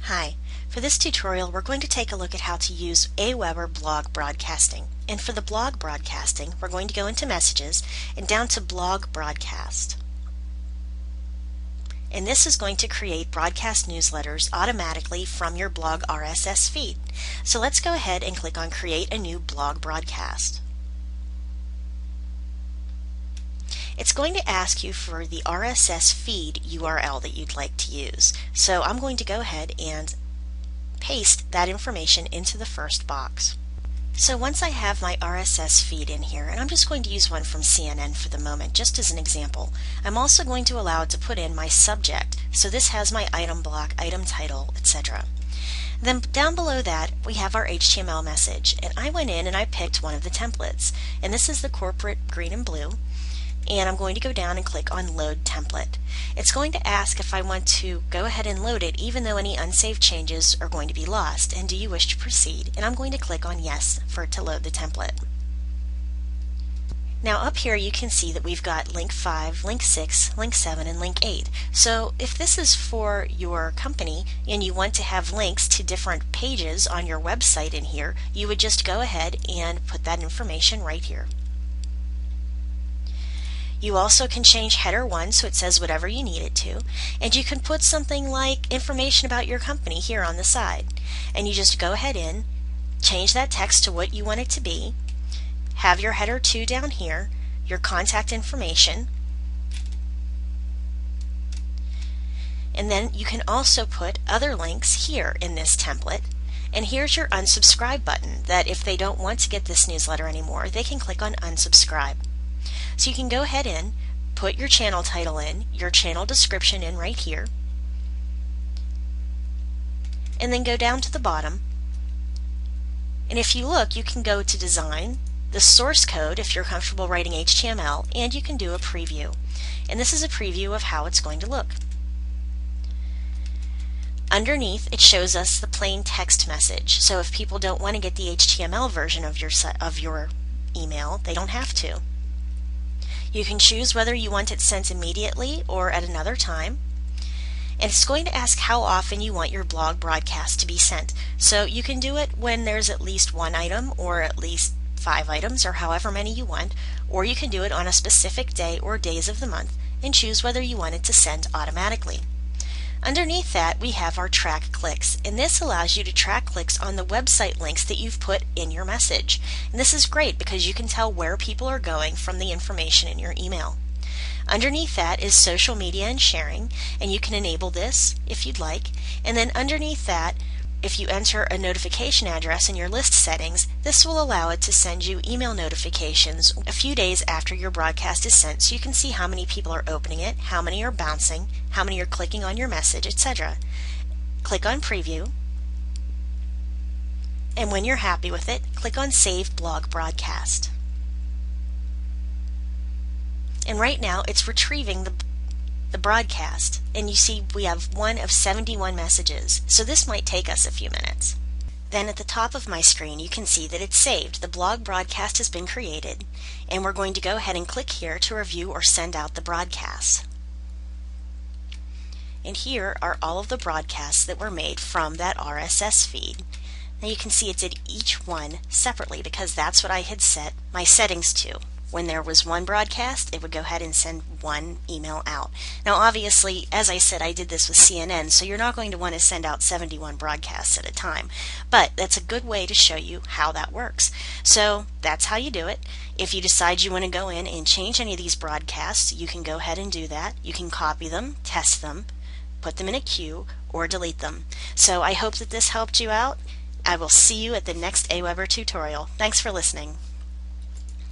Hi, for this tutorial we're going to take a look at how to use Aweber blog broadcasting. And for the blog broadcasting, we're going to go into Messages and down to Blog Broadcast. And this is going to create broadcast newsletters automatically from your blog RSS feed. So let's go ahead and click on Create a New Blog Broadcast. It's going to ask you for the RSS feed URL that you'd like to use. So I'm going to go ahead and paste that information into the first box. So once I have my RSS feed in here, and I'm just going to use one from CNN for the moment, just as an example, I'm also going to allow it to put in my subject. So this has my item block, item title, etc. Then down below that we have our HTML message, and I went in and I picked one of the templates, and this is the corporate green and blue. And I'm going to go down and click on Load Template. It's going to ask if I want to go ahead and load it even though any unsaved changes are going to be lost, and do you wish to proceed? And I'm going to click on Yes for it to load the template. Now up here you can see that we've got link 5, link 6, link 7, and link 8. So if this is for your company and you want to have links to different pages on your website in here, you would just go ahead and put that information right here. You also can change header 1 so it says whatever you need it to, and you can put something like information about your company here on the side. And you just go ahead in, change that text to what you want it to be, have your header 2 down here, your contact information, and then you can also put other links here in this template. And here's your unsubscribe button, that if they don't want to get this newsletter anymore, they can click on unsubscribe. So you can go ahead and put your channel title in, your channel description in right here, and then go down to the bottom. And if you look, you can go to Design, the source code if you're comfortable writing HTML, and you can do a preview. And this is a preview of how it's going to look. Underneath, it shows us the plain text message. So if people don't want to get the HTML version of your email, they don't have to. You can choose whether you want it sent immediately or at another time. And it's going to ask how often you want your blog broadcast to be sent. So you can do it when there's at least one item or at least 5 items or however many you want, or you can do it on a specific day or days of the month and choose whether you want it to send automatically. Underneath that we have our track clicks, and this allows you to track clicks on the website links that you've put in your message. And this is great because you can tell where people are going from the information in your email. Underneath that is social media and sharing, and you can enable this if you'd like. And then underneath that, if you enter a notification address in your list settings, this will allow it to send you email notifications a few days after your broadcast is sent, so you can see how many people are opening it, how many are bouncing, how many are clicking on your message, etc. Click on Preview, and when you're happy with it, click on Save Blog Broadcast. And right now it's retrieving the broadcast, and you see we have one of 71 messages, so this might take us a few minutes. Then at the top of my screen you can see that it's saved. The blog broadcast has been created, and we're going to go ahead and click here to review or send out the broadcasts. And here are all of the broadcasts that were made from that RSS feed. Now you can see it did each one separately because that's what I had set my settings to. When there was one broadcast, it would go ahead and send one email out. Now obviously, as I said, I did this with CNN, so you're not going to want to send out 71 broadcasts at a time. But that's a good way to show you how that works. So that's how you do it. If you decide you want to go in and change any of these broadcasts, you can go ahead and do that. You can copy them, test them, put them in a queue, or delete them. So I hope that this helped you out. I will see you at the next Aweber tutorial. Thanks for listening.